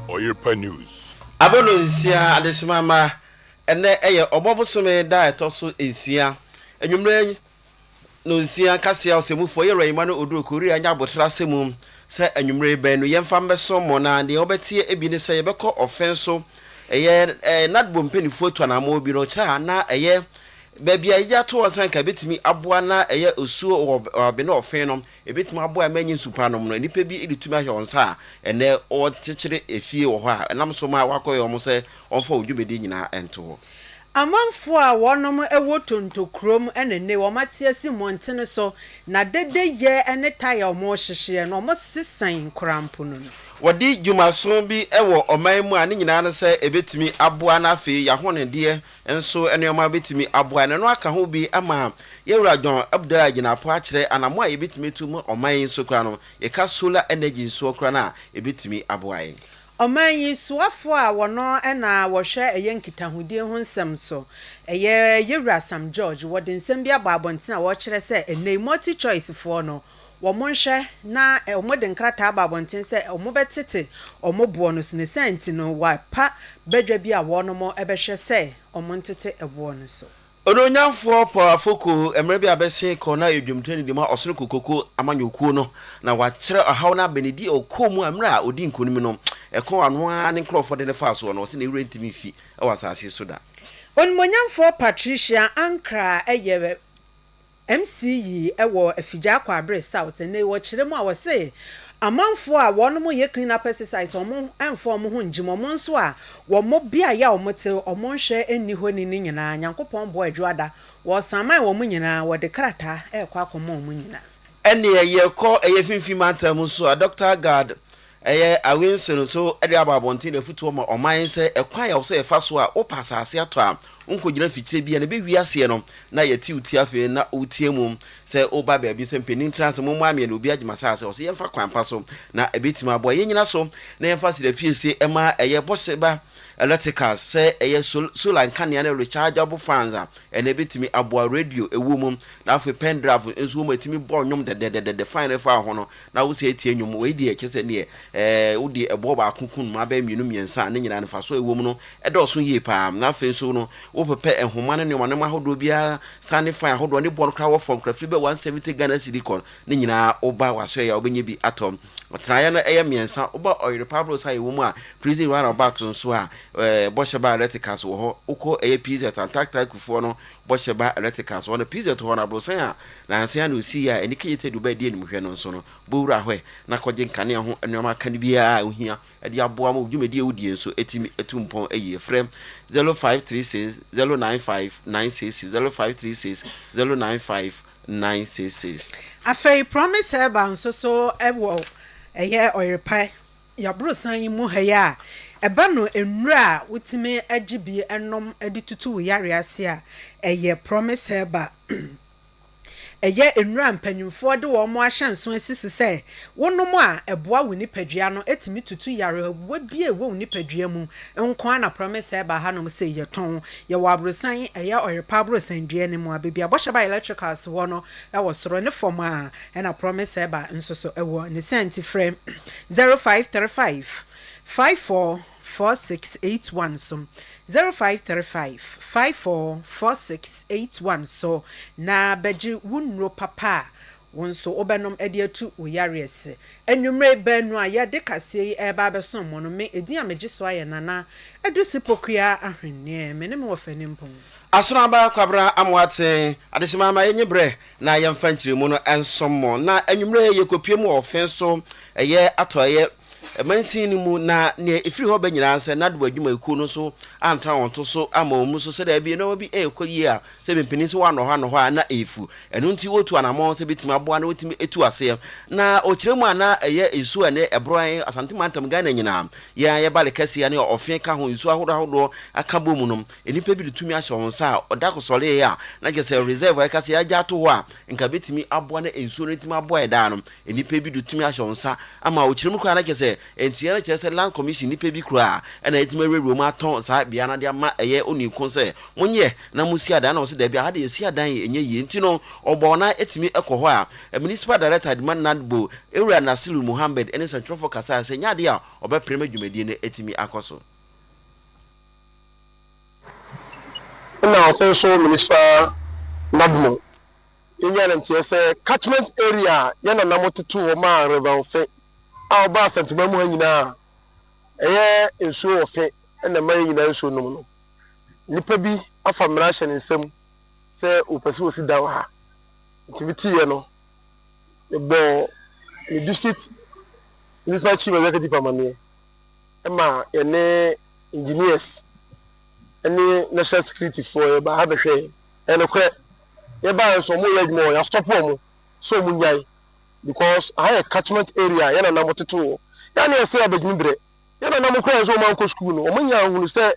Oyerepa News. Abononsia adesimama ene eye obobosome da etoso ensia enwumre no nsia kasia osemufo yerayima no oduro kori anya botra semu se enwumre ben no yemfa mbeso mo na de obetie ebi ne se yebekọ offenso eye nadbo mpenifo to na ma obi no kira na eye baby aja to wasan ka betimi aboa na eye osuo obe na ofen no ebetimi aboa manyi supa no no nipa bi editumi ahye onsa ene o kyekere efie wo ho a enam so ma wakoyo mo se onfa odwumedi nyina ento amanfo a wonom ewo tontokrom enene wo matie si montene so na dede ye ene taya mo hyehye no mo sisan krampo no wodi dwumaso bi ewo oman mu ani nyina no se ebetimi aboa na afi ya honede enso eneoma betimi aboa na no aka ho bi ama yewura John Abdullah ginapo a kire anamo a ebetimi tu mu oman so kra no ye ka solar energy so kra na ebetimi aboa yin omanyi suafo a wono na wo hwe eye nkitahudie ho nsem so eye yewura Sam George wodi nsem bia babontina wo kire se enei multi choice fo no wo monhwe na omode nkrata babontin se omobetete omobo no sine senti no wa pa bedwa bia wono mo ebehwe se omontete ebo no so ononyamfo pa foko emre bia bese ko na edwumtani de ma osoro kokoko amanyokuo no na wa kire ahaw na benedi okomu amra a odi nkonim no eko ano a ne nkrofo de ne fa so no se na ewure ntimi fi e wasase so da onmonyamfo Patricia Ankra eye MCE ewo afija kwa Abre South ne wo kire mu a wo se amanfo a wono ye clean up exercise omo enfo mo ho njimo mo nso a wo mo bia ya omo te omo nhwe eni ho ni nyina Nyankopon bo adwada wo saman wo mo nyina wo de krata ekwa akoma wo mo nyina ene ye ko eye finfi mantam so a Dr. God eye awinsen so ede ababontin na futu ma oman se ekwan ya wo se efa so a opasa ase ato a unkogina fikire bia na be wiase no na yeti uti afi na utie mum se oba bia bi se mpeni trans mum amia na obi agima sa se o se yemfa kwampa so na ebetima abo yenyina so na yemfa se da piese ema eye boseba electrical se eye solar nkania na rechargeable fans a ene betimi abo radio ewu mum na afi pen drive enso mo etimi bo nyom de fine fa ho no na wo se etie nyom we di ekese ne wo di ebo ba akunkun ma ba mienu miensa ne nyina ne fa so ewu mum no edoso yie pa na afi so no wo pepe ehoma ne ma ne mahodo bia stand fine ahodo ne bo kra wo form kra fi be 170 Ghana cedi ne nyina oba waso ya obenye bi atom otraya na eye miensa oba Oyerepa bro sai ewu mu a prison run about nso a bosheba electricals wo ho uko eye pizza tactile kufo no bosheba electricals wo na pizza to na bro san a na ansia na osi ya enikete dubai die ni hwe no nso no bowura hwe na koje nkane ho enoma kan bia ohia ede aboa ma odwumedi ewudie nso etimi etumpon eye frem 0536 095 966 0536 095 966 afei promise heba nso so ewo eye Oyerepa ya bro san mu haya eba no enura wutime agibi enom editutu yare ase a eye promise heba eye enura mpanyimfo de wo mo ahyanso asisu se wonom a eboa wo nipadua no etimi tutu yare wa bie wo nipadua mu nkwa na promise heba hanom se ye ton ye wa abrosan eye Oyerepa abrosan dua ne mu abia bosheba electricals wo no e wo soro ne form a na promise heba nso so e wo ne senti frame 0535 544681 so 0535 544681 so na beji wunro papa wonso obenom ediatu oyarese enwumre benu a yede kase eba besom mo no me edin ameji so aye nana Adusi Pokuaa ahwenne me ne me wofani mpon Asonaba kwabra Amoateng adesimama yenyebre na yemfa nkiremu no ensomo na enwumre yekopie mu ofenso eye atoye mansin mu na ne efiri ho banyina se na do adwuma ekuo no so antra wonto so amamu so se da bi na obi ekoyi a se bempini so wano ho a na efu enu nti wotu anamo se betima aboa na wotimi etu ase na okiremu ana eye esu ane ebroan asantemantam Ghana nyina ya ye bale kase ya ne ofin ka ho esu ahodo aka bomu no enipa bi tumi ahye won sa odakosole ya na gese reserve ya kase ya jato ho a nka betimi aboa na esu no timi aboa eda no enipa bi tumi ahye won sa ama okiremu kwa na gese say entia na kyerɛ sɛ land commission nipa bi kura ɛna etima rewuro ma ton saa bia na de ama ɛyɛ oni ko sɛ monye na musi adan na wɔsɛ da bia ha de esi adan enye yie nti no ɔbɔ na etimi ɛkɔ hɔ a municipal director de man nadbo ewura Nasiru Muhammad ɛne santrofo kasa sɛ nyade a ɔbɛpere ma dwumadie ne etimi akɔso na official municipal nadmo inya ntia say catchment area yana namotetu o ma river ofe a oba sentiment mu nyina ensuo ofe na ma nyina ensuo no no nipa bi afa mrasha nsem say opese osi da ha activity ye no ebo the district municipal chief executive amane ma ene engineers any national security for ba have hwe enokre ye ba so mo yedmo ya stop mo so mo nyai because I have a catchment area yana na moteto ya na say abedwindre yana na mo kra so man ko school no mo nya hunu say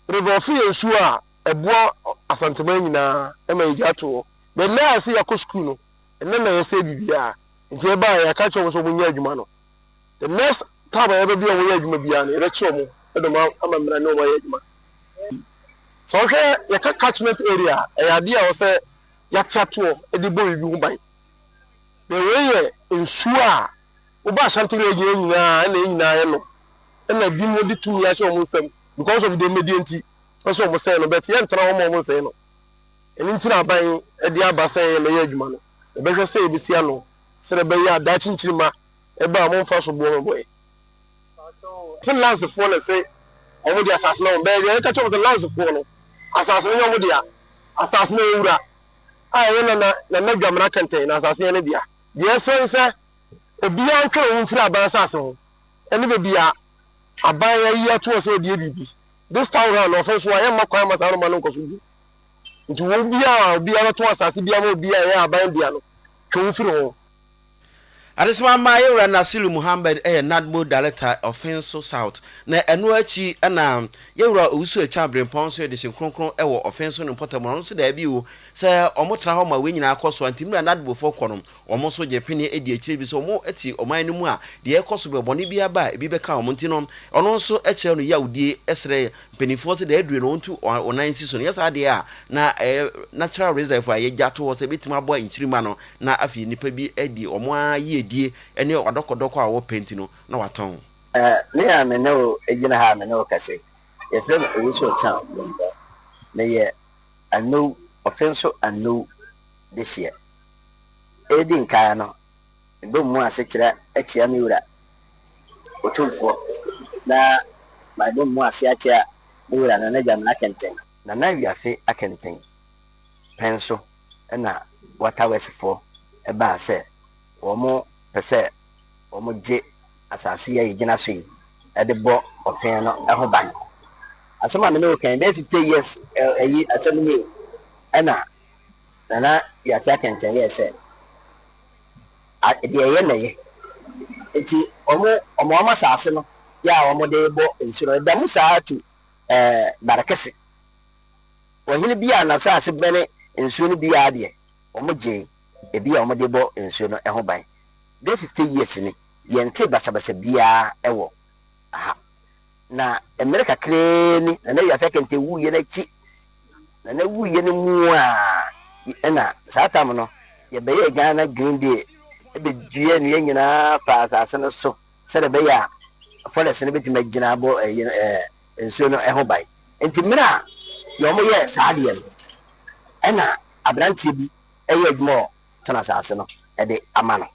river free ensu a eboa asanteman nyina e ma yigato be na say ya ko school no enne na ye say bibia nti e ba ya ka cho so mo nya adwuma no the next time I ever be on ya adwuma bia no e re cho mo e do ma amamra no mo ya adwuma so hwe ya catchment area e ade a wo say ya chato e di boy bi hu ban the way ensu a wo ba shantere ege nyina na nyina ye no na bi mo di tumi ya so mo nsam because of the medianti so mo say no bet ye ntra ho mo say no eni ntina ban e di aba say na ye adwuma no e be hwe say e bi sia no se be ya da chinchirima e ba mo mfa so bo mo boy so last for na say omo di asas no be ye ka cho the last for no asas no omo dia asas no ewura ayo na dwamra kente na asase ne bia de sense obi antwe wo mfiri aban asase ho ene be bia aban ya yi ato so de bibi this town hall no so aye makwa masaro ma no nkoso bi nti wo bia obi ara to asase bia ma obi ya aban dia no twe wo mfiri ho Adesima ma yewura Nasiru Muhammad Nadmo Director Offenso South na eno achi na yewura owusu acha brempon so de sinkronkron ewo Offenso no potamon no so da bi wo se omotra ho ma we nyina akoso antimura Nadbo fo konom omo so je pene edi akire bi so omo ati oman no mu a de ekoso be bone bi aba bi be ka omo ntino ono so akire no yawdie esre penifo so da adure no ntu onan si so no yesa de a na natural reserve a ye jato wo se betima abo anchirima no na afi nipa bi edi omo aye die ene odokodoko a wo penti no na waton me a me no ejina ha me no kase ye fem we so chan me ye anu Offenso anu this year edin kan no ndo mu ase kira achia me wura otumfo na ma ndo mu ase achia me wura na dwam na kenten na wiafe akenten penso na watawesifo e ba se womo pese womo je asase ya yigina so yi e de bo ofen no e ho ban asema me no kan be 50 years ayi asem ni na ya fa kenten ye se a de ye na ye eti omo asase no ya womo de bo insuro da musa tu barakese wohini bia na asase bene insuro no bia de womo je ebi a womo de bo insuro no e ho ban de 50 years ni yente basabasa bia ewo aha na America kreni na ya fa kente wuye na chi na wuye ni mu a na satam no ye be ye Ghana Green Day e be due ni nyina pa asase no so se de be ya forest ne betima gina bo enso no e ho bai enti mira yo mo ye saade ye na abrantie bi e ye admo tana asase no e de ama no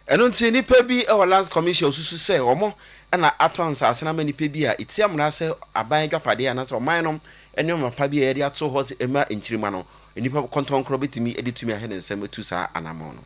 eno nti nipa bi e last commission susu se omo na aton asase na nipa bi a itiamra se aban dwapade na se oman no ene mapa bi e de ato ho se ema enchirima no nipa kontonkro betimi editumi ahede nsem etu sa anamo no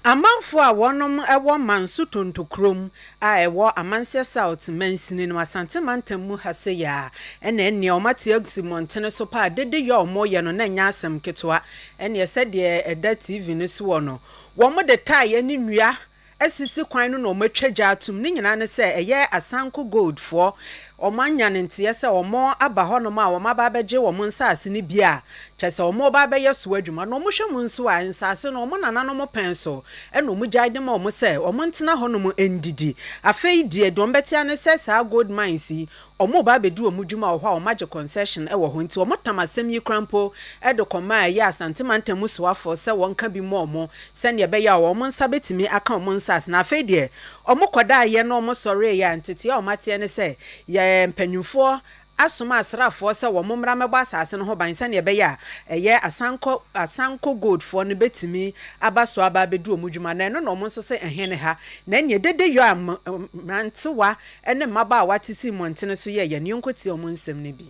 amanfo a wonom ewo manso tontokrom a ewo amanse South mansini no asante mantam mu hase ya ene enne omate agusimontene so pa dede ye omoye no na nya asem ketwa ene ese de eda TV ne so no wo mo de taye ne nua asisi kwan no na omatwaja atum ne nyina ne se eye asanko gold for omanya ne ntie se omo aba honom a wo maba beje wo mo nsase ne bia chese omo ba be yeso adwuma no mo hwe mu nso a nsase no omo nana no penso e no mo gyaide ma omo se omo ntena ho no mo endidi afei die dom betia ne se sa gold mines omo ba bedu omo dwuma ho a omaje concession e wo ho nti omo tamasem yi krampo e de koma ya asante mantam so afo se wonka bi mo omo se ne be ya omo nsa betimi aka omo nsase na afei die omo koda ye no omo sore ya ntete ya omate ne se ye mpanyufo asoma asrafo se wo momra mebo asase no ho ban se ne be ya eye asanko gold for ne betimi abaso aba bedu omudwuma na no no mo nso se ehene ha na nye dede yo amrantewa ene maba watisi montene so ye ne yonkoti omo nsem ne bi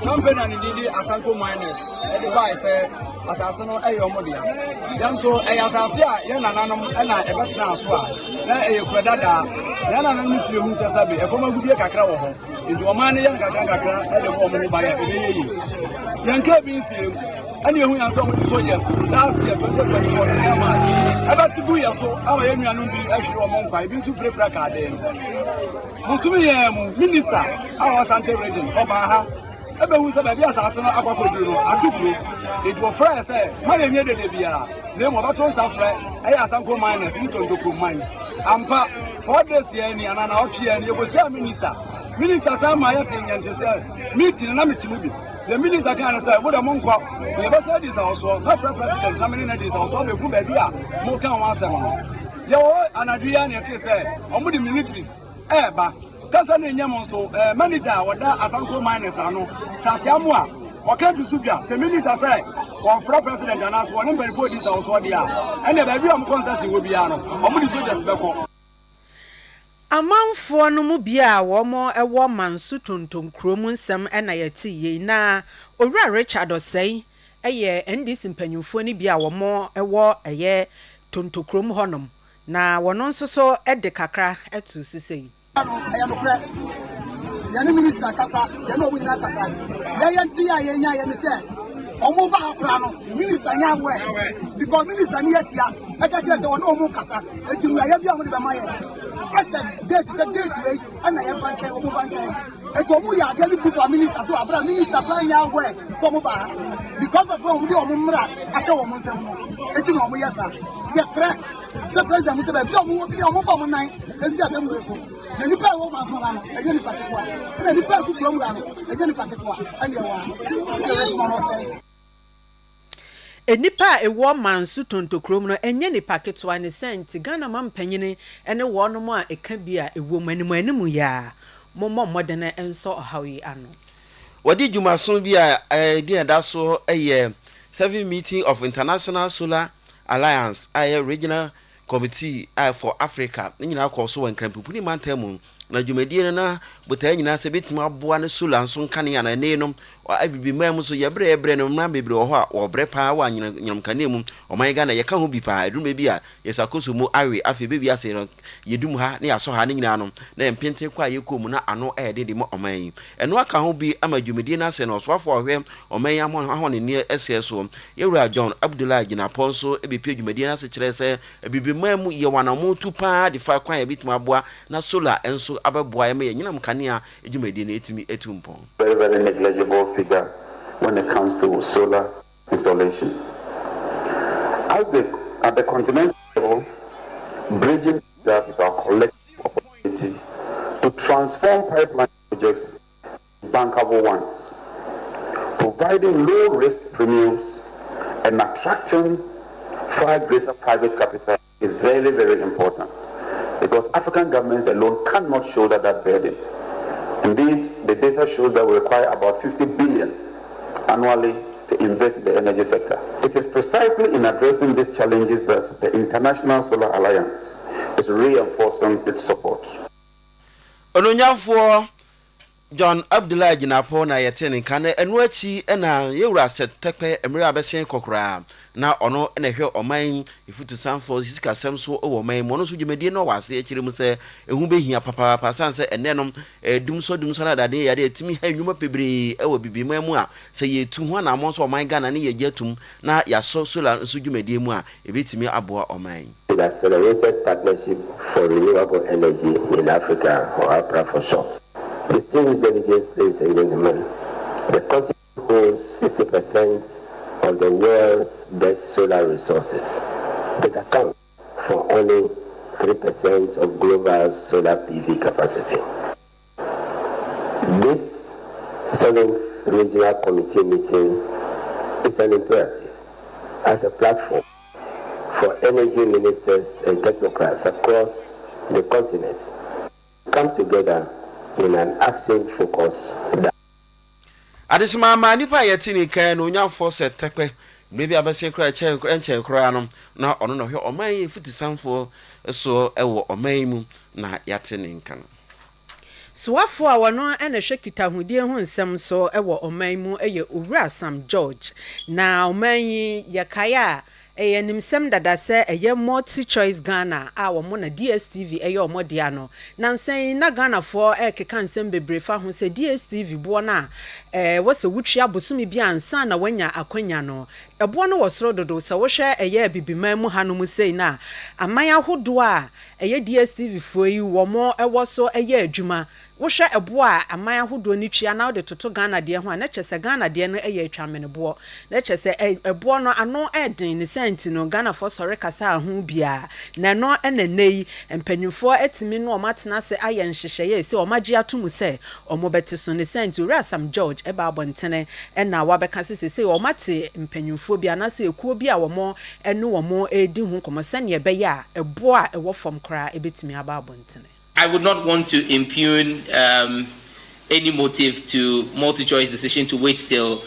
Company and indeed Asanko miners. Everybody say Asasano Ayomodia. Then so Ayasasia, Yananam, and I ever transfer. Now a Quadada, Yananam Musasabi, a former Gudia Cacao, into a man young Cacacra, and a woman by a day. Yanka means you, and you are some of the soldiers. Last year, 2024, about to do so, our enemy will be actually among by being super placard. Musumi Minister, our Santa region, Obaha. Ebe hu se ba bia asase no akwakodu no atukuru it wo fra say ma ye nye de bia na mo ba to nsa fra e ya Asanko miners ni tontoku mine ampa 4 days ye ni ana na otwe ni go share minister say ma ya tinyante say meeting na meeting bi the minister kan say mo da mo nkwa we ba say this also na president na many na this also be ku ba bia mo kan wa asem no ye wo anadua na ye say omo di militaries ba kasa ne nyam so manager wada Asanko miners ano chasiamu a waka dusubia se minister say one for president anaso one mbere for this also dia ene ba bia mo concession wo bia no omo di soldiers beko amanfo no mu bia wo mo ewo mansu tonton krom nsem na yeti ye na owura Richard Osei eye ndis mpanyufo ni bia wo mo ewo eye tontokrom honom na wono nso so ede kakra etu sisei Yani minister kasa yani obu ina kasa ya yanti ya yenya ya ne se omo ba akura no minister nya we because minister ni yeshia e ka tire se wono omo kasa enti mu ya bia mo de be maye ase date se date we ana ya bankai omo bankai enti omo ya de ni for minister so abra minister plan nya we so mo ba because of omo de omo mra ase omo nsem no enti no omo yesa yes se president se be bia omo ba mo nan enti ase mo efo the nipa wo maso la no eje ni paketo a na nipa ku krom la no eje ni paketo a ane wa enipa ewo mansu tontokrom no enye ni paketo a ne senti Ghana mampanyine ene wo no mo a eka bi a ewo manimu ya mommo modene enso ohawi ano wadi jumason bi a di da so 7 meeting of International Solar Alliance regional committee for Africa nyina akọ so wan krampupuni mantamu na dwumadie na botaa nyina se betima aboa ne solar nso nkane ana nenom abibi mam so yebre no na bebre ho a obre pa wa nyinam kane mu oman ga na yeka ho bi pa edum bi a yesakoso mu awe afi bebi ase no yedum ha na yaso ha ne nyina no na empente kwa yekom na ano de mo oman eno aka ho bi ama dwumadie na ase no so afọ ohwe oman ahone ne ese so yewura John Abdullah Gina Ponso ebepi dwumadie na ase kire se abibi mam ye wana mu tu pa de fa kwa yebitima aboa na solar enso ababoa ye me nyinam kane a dwumadie na etimi etumpon very negligible figure when it comes to solar installation. At the continental level, bridging that is our collective opportunity to transform pipeline projects to bankable ones, providing low-risk premiums and attracting far greater private capital is very, very important because African governments alone cannot shoulder that burden. Indeed, the data shows that we require about 50 billion annually to invest in the energy sector. It is precisely in addressing these challenges that the International Solar Alliance is reinforcing its support. Ononyafo John Abdullah Jinapo na yetene kan enu achi na yewura setepe emre abesen kokora na ono na hwe oman ifutu sanfo sika semso o oman mo no so dwumedie no wase akire mu se ehu behia papa sanse enenom dumso na dade yade etimi ha nwuma pebre e wo bibima mu a se yetu ho na mo so oman Ghana ne yejatum na yaso solar so dwumedie mu a ebetimi aboa oman. The accelerated partnership for renewable energy in Africa, or APRA for short. Distinguished delegates, ladies and gentlemen, The continent holds 60% of the world's best solar resources, but accounts for only 3% of global solar PV capacity. This 7th Regional Committee meeting is an imperative as a platform for energy ministers and technocrats across the continent to come together in an action focus. Adesima ma nipa yetini kan no nya force tekwe maybe abese kra enche kra no na ono no hwe oman fitisanfo so ewo oman mu na yatini kan Suafo a wono ene hwe kitahudie ho nsem so ewo oman mu eye Owura Sam George na oman yi yakaya eye nimsem dada se eye multi choice Ghana a wo mo na DSTV eye omodia no na nsen na Ghana for keka nsem bebrefa ho se DSTV bo na wose wutwi abosumi bia ansa na wanya akwanya no ebo no wosoro dodo se wo hwe eye bibiman mu hanom sei na aman ahodo a eye DSTV fo yi wo mo ewo so eye adwuma wo hwe ebo a aman ahodo ni twia na wo de toto Ghana de ho na kyese Ghana de no eye atwamenebo na kyese ebo no ano eden ni senti no Ghana for sore kasa ho bia na no enenei empanyufo etimi no omatena se aye nhyehyeye se omagye atomu se omobete so ni senti Owura Sam George eba abontene na wabeka se omate empanyufo bia na se ekuo bia womo enu womo edi hu komose ne ebe ya ebo a ewo fom kra ebetimi aba abontene. I would not want to impugn any motive to multi-choice decision to wait till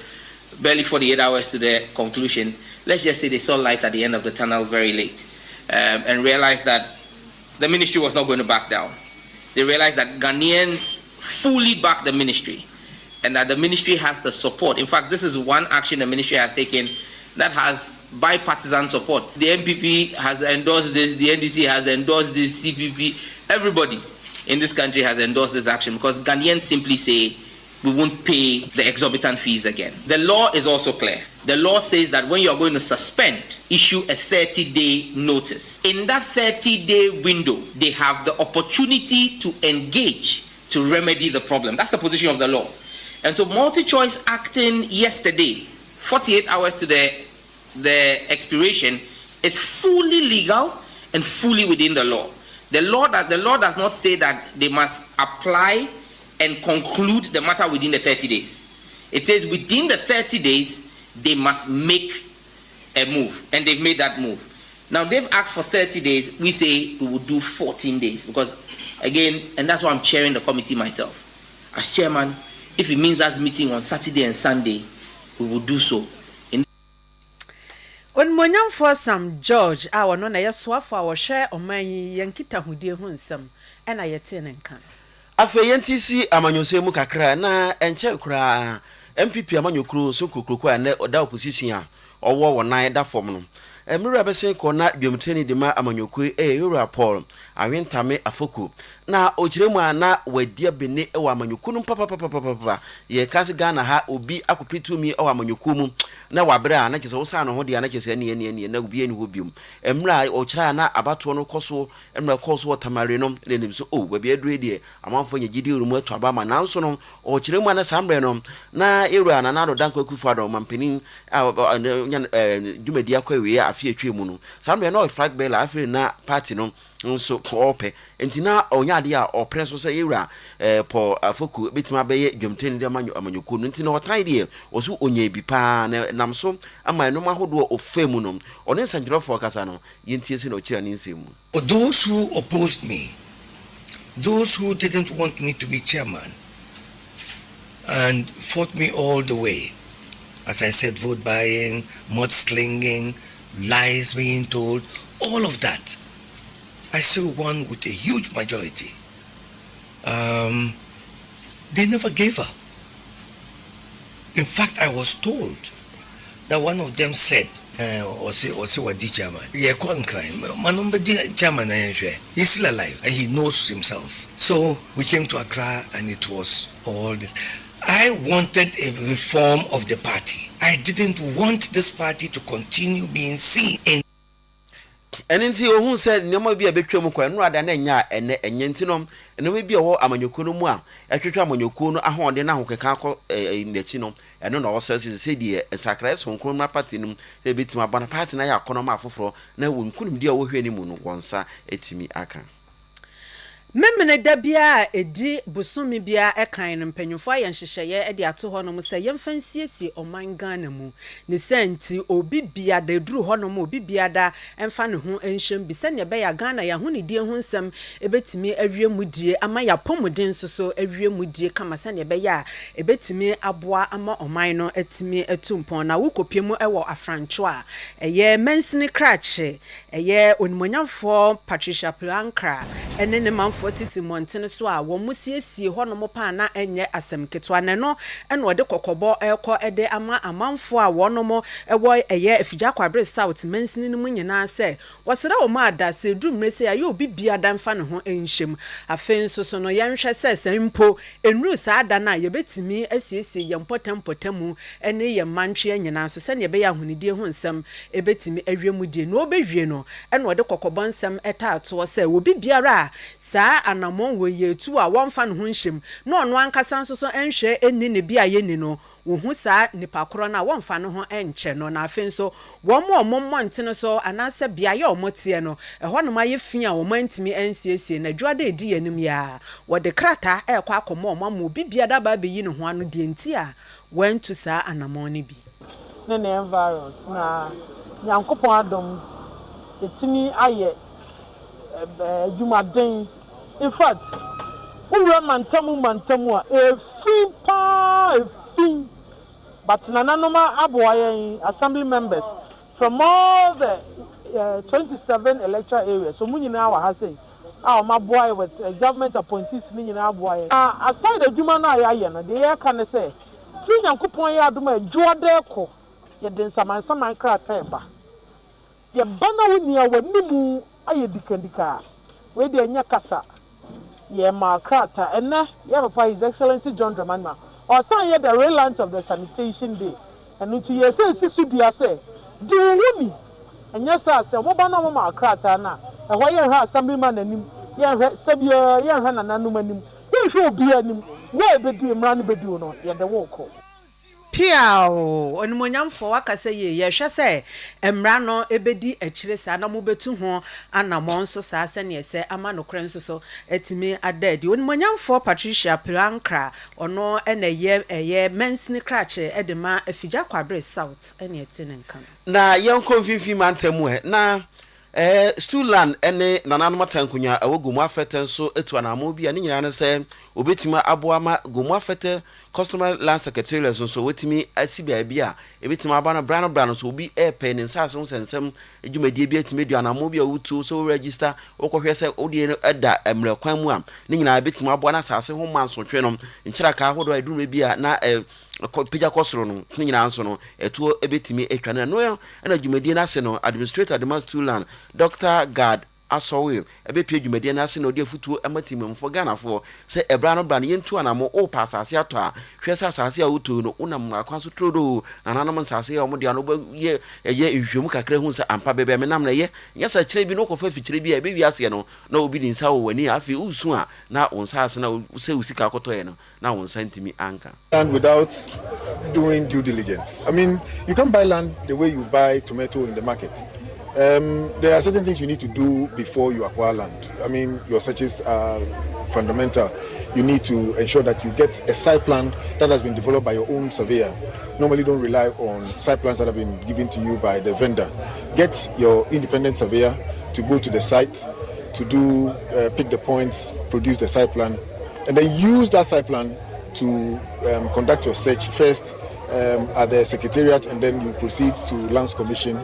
barely 48 hours to the conclusion. Let's just say they saw light at the end of the tunnel very late and realized that the ministry was not going to back down. They realized that Ghanaians fully back the ministry and that the ministry has the support. In fact, this is one action the ministry has taken that has bipartisan support. The MPP has endorsed this, the NDC has endorsed this, CPP, everybody in this country has endorsed this action because Ghanaians simply say we won't pay the exorbitant fees again. The law is also clear. The law says that when you're going to suspend, issue a 30-day notice. In that 30-day window, they have the opportunity to engage to remedy the problem. That's the position of the law. And so multi-choice acting yesterday, 48 hours to the expiration, is fully legal and fully within the law. The law does not say that they must apply and conclude the matter within the 30 days. It says within the 30 days, they must make a move, and they've made that move. Now, they've asked for 30 days. We say we will do 14 days because, again, and that's why I'm chairing the committee myself. As chairman, if it means us meeting on Saturday and Sunday, we will do so. On Monyam for Sam George, our no na yaswafo a wo hwe oman yankita hudie ho nsem na yete ne nkan. Afa yentisi amanyose mu kakra na enche kura MPP amanyokro so kokroko na oda opposition a owo wonan da fom no. Emira besen ko na dwemteni de ma amanyokwe Owura Paul awentame afoko na ochiremu ana wadia bene ewa amanyoku no papa ye kasi Ghana ha obi akopetumi ewa amanyoku mu na wabra na kese wo sa no ho de na kese ne na obi ani ho biom emra ochira na abato no koso emra koso tamare no lenim so babi adure de amanfo nya gidi rumu ato aba ma nanso no ochiremu ana sambre no na Owura na do danko akufa do mampanin dwumadi akwawe afie twemu no sambre no flag bell afre na party no nso kope entina onyade a opreso se Owura po afoku betima beye dwomteni de amanyoko no ntina otan de oso onya bi pa na namso ama no mahodo ofemu no one nsanjirofo kasa no yentie se no chia ni nsemu. Those who opposed me, those who didn't want me to be chairman and fought me all the way, as I said, vote buying, mudslinging, lies being told, all of that, I still won with a huge majority. They never gave up. In fact, I was told that one of them said, chairman. Chairman, he's still alive and he knows himself. So we came to Accra and it was all this. I wanted a reform of the party. I didn't want this party to continue being seen in ene nti ohun se nneema bi a betwam kwa no ada na nya ene enye ntinom ene bi a wo amanyoko no mu a etwetwa amanyoko no ahonde na ahokeka akọ ndachi no eno na wo se die ensakra so nkrom na party no se betima abana party na ya akono afoforo na wo nkunum di a wo hwe ni mu no wonsa etimi aka Memene da bia edi busumi bia ekan no mpanyufo aye nhyehyeye edi ato ho no mu se yemfansiesie oman Ghana mu ne senti obi bia da duru ho no mu obi bia da emfa ne ho enhyem bi se ne be ya Ghana ya ho ne die ho nsem ebetimi awie mudie ama ya pomuden soso awie mudie kama se ne be ya ebetimi aboa ama oman no etimi etumpon na wokopie mu ewo afrancho a eye mensini krache eye onimonyamfo Patricia Plankra ene ne manfo tisi montene so a wo musiesie ho no mo pa na enye asem ketwa ne no ene ode kokobo ekọ ede ama amanfo a wo no mo ewo eye afija kwabre south mensini no nyina se wasere wo ma ada se dumre se aye obi bia danfa ne ho enhyem afen so no yenhwe se sempo enru sa ada na ye betimi asiesie ye mpotempotamu ene ye mantwe nyina so se ne be ya hunidie ho nsem ebetimi awiemudie no obewie no ene ode kokobo nsem eta ato se obi biara sa anamon we yetu a wonfa ne ho nhyem no ono ankasa nso so enhwe enni ne bia ye ni no wo hu sa nipa koro na wonfa ne ho enche no na afen so wo mo ntene so anase bia ye omotie no eho no maye fi a wo mantimi ensiesie na dwada edi yanim ya wo de krata ekọ akomo omo bi bia da ba be yi ne ho anu de enti a wantu sa anamon ne bi ne virus na nyankopon adom etimi aye jumaden. In fact, we were mantamu a fee, but nananoma aboye assembly members from all the 27 electoral areas. So many now are saying, "Oh, my boy with government appointees ni na aboye." Aside the juma na ya na, the year can say, "Free Yankupon ya duma juade ko, ye den saman krata ba. Ye bana wini ya wanimu aye dikendika, we de nya kasa." Ye Krata, and now Papa His Excellency John Dramani, or some year the real launch of the sanitation day. And to your say, Sisubia say, do you me? And yes, I say, Mobana Mama Krata now, and why you have assemblyman and him, Sabia, Yan and Anumanim, you should be a name, where be doing run beduno, yet the walk. Piao onimonyamfo wakase ye hwe se emra no ebedi akire sa na mo betu ho anamon so sa se ne se ama no kren so etimi adadi onimonyamfo Patricia Plankra ono ene ye mensni krache edema afija kwabre south ene etine nkan na yenko mfimfi mantamu na Stuland ene nananoma tankunya awogumu afete nso etu anamo bia ne nyina ne se obetima aboama gumu afete customer land secretary so wetimi asibia bia ebetima abana brano so obi airpay ne nsase nsensem edwumadie bia etimi du anamo bia wutu so register okohwe se odie eda emre kwan mu a ne nyina ebetima aboana sase ho manso tweno nkyira ka hodo edum bia na pija kosoro no ne nyina nso no etuo ebetimi etwane no na dwumadie na se no administrator de Stuland Dr. Gad Asowil ebepie dwumadie na se no de futuo amatimamfo Ghana se ebrano yentu anamo o pasase ato a hwesa asase a wuto no unam na kwanso trodo nananam nsase a omode ano ye nhwemu kakra hu se ampa bebe menam na ye nyasa kire bi no kofa fikire bi a be wiase no na obi din sa wo wani afi usu a na onsase na se usika akotoye no na wonsantimi anka. And without doing due diligence, I mean, you can't buy land the way you buy tomato in the market. There are certain things you need to do before you acquire land. I mean, your searches are fundamental. You need to ensure that you get a site plan that has been developed by your own surveyor. Normally don't rely on site plans that have been given to you by the vendor. Get your independent surveyor to go to the site to do, pick the points, produce the site plan, and then use that site plan to conduct your search first at the secretariat, and then you proceed to Lands Commission.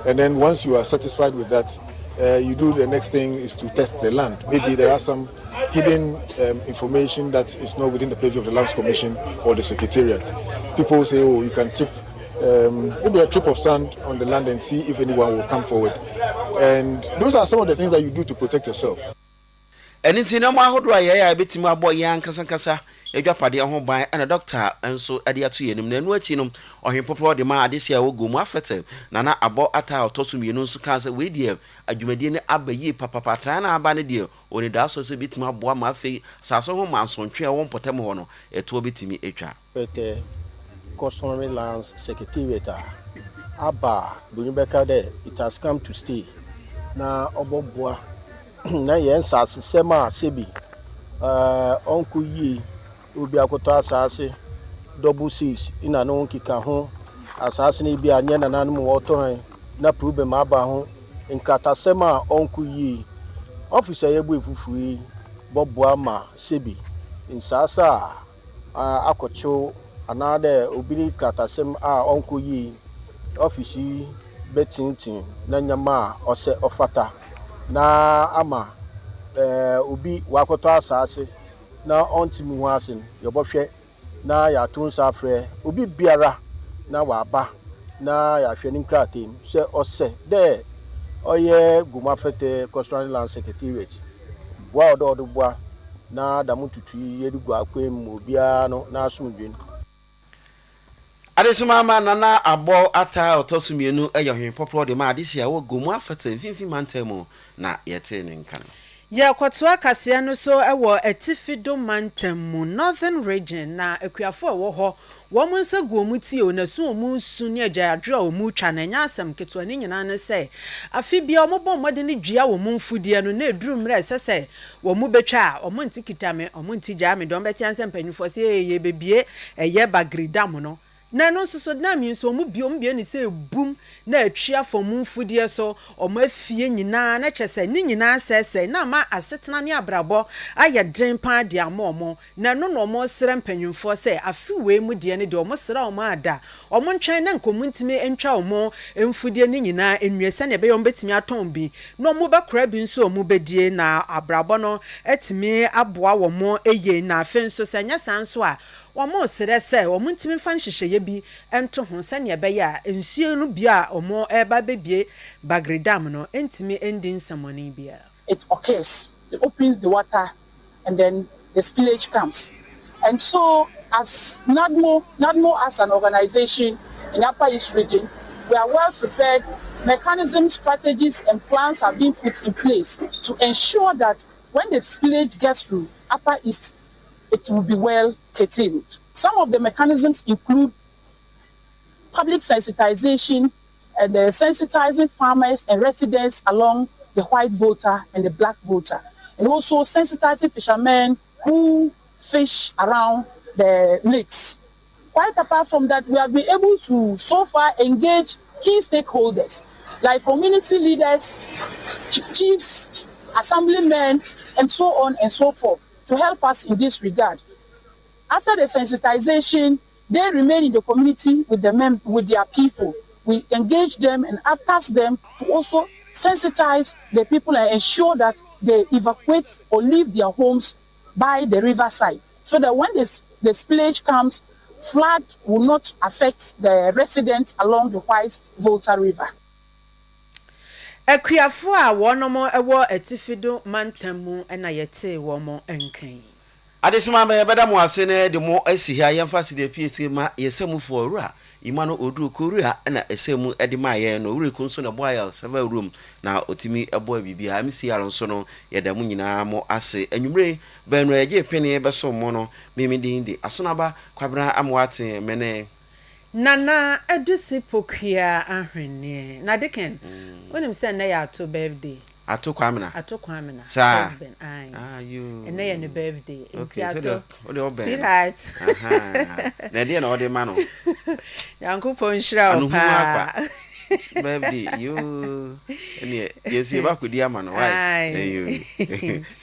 And then once you are satisfied with that, you do the next thing is to test the land. Maybe there are some hidden information that is not within the purview of the Lands Commission or the Secretariat. People say, oh, you can tip maybe a trip of sand on the land and see if anyone will come forward. And those are some of the things that you do to protect yourself. Anything no more hodo ya betima boy yan kasa edwapade ho ban ana doctor enso ade ato yenim na enu achi no ohwen popro de ma ade sia wo go mu afete na abo ata otoso mienu nso kan se we die adwumadie ne abayi papapatra na aba ne die oni da so se bitimi aboa ma afi saso ho mansontwe wo mpotem ho no eto bitimi etwa pete customary lands secretariat aba bunyubeka de it has come to stay na oboboa na yen sase sema sebi onku yi obi akoto asase double six ina no nkika ho asase ni bi anye na nanu woto han na problem aba ho nkrata sema onku yi officer yebu efufuri boboa ma sebi insasa akocho anade obi nkrata sem onku yi office betintin na nyama ose ofata na ama obi wakoto asase na ontimi hu asen yobohwe na ya tun safre obi biara na waba na ya hwe ni nkratem se ose de oye gumafete customary land secretariat bua odo bua na damututu yedugu akwem obia no na asumdwen adesima ma nana abo ata otosumienu eyohwen popro de ma adesia wo gomu afata mfimfi mantemu na yete ne nkan ya kwatoa kase no so ewo atifido mantemu northern region na akuafo ewo ho wo munsa guomuti o na so mu su ne agyaadwe o mu twa na nya asem keto ani nyina ne se afi bia o mobon mode ne dua wo mu mfudie no na eduru mra sese wo mu betwa o mu ntikitame o mu ntija me don beti ansem panifo se ye bebie eye bagridam no na no so na mi so mu bie ni se bum na atwia fom mfudie so o ma fie nyina na chese ni nyina sese na ma asetena ne abrabo aye den pa de amomo na no mo sere mpanyumfo se afi we mu de ne de o mo sere o ma ada o mo ntwen na nkomuntime entwa o mo mfudie ni nyina enwese na be yo betimi aton bi no mo bakora bi nso o mo bedie na abrabo no etimi aboa wo mo eye na afenso se nya sanso a wamo sere se omo ntimi fa nhyehyeye bi ento ho se ne be ya ensuo no bia omo eba bebie bagredam no entimi ending samoni bia. It occurs, it opens the water and then the spillage comes. And so as NADMO as an organization in Upper East region, we are well prepared. Mechanisms, strategies and plans have been put in place to ensure that when the spillage gets through Upper East, it will be well curtailed. Some of the mechanisms include public sensitization and sensitizing farmers and residents along the white voter and the black voter, and also sensitizing fishermen who fish around the lakes. Quite apart from that, we have been able to so far engage key stakeholders like community leaders, chiefs, assemblymen, and so on and so forth, to help us in this regard. After the sensitization, they remain in the community with their people. We engage them and ask them to also sensitize the people and ensure that they evacuate or leave their homes by the riverside, so that when the spillage comes, flood will not affect the residents along the White Volta River. Akuafo a wonomo ewo atifido mantamu na yete wo mo enkan adesima me beda mo ase ne de mo asi ha yemfa se de PSC ma yesemu fo owura imano odu korua na esemu ede ma ye no owura kunso na boya server room na otimi ebo bibia amsi aro so no yedamu nyina mo ase anwumre benu eje pene be so mo no mimidin de Asonaba Kwabena Amoateng mene Nana Adusi Pokuaa ahwene na deken onim se na ya to birthday ato Kwabena husband you and na your birthday okay so ode obe see right na de na ode ma no yankopon shira opa birthday you ene yesi ba kodi ama no why you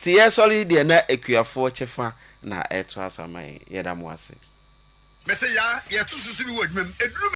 ti yesoli de na ekuafo chefa na eto asamai yedamwase Mese ya, ye tu susu bi wo dwem.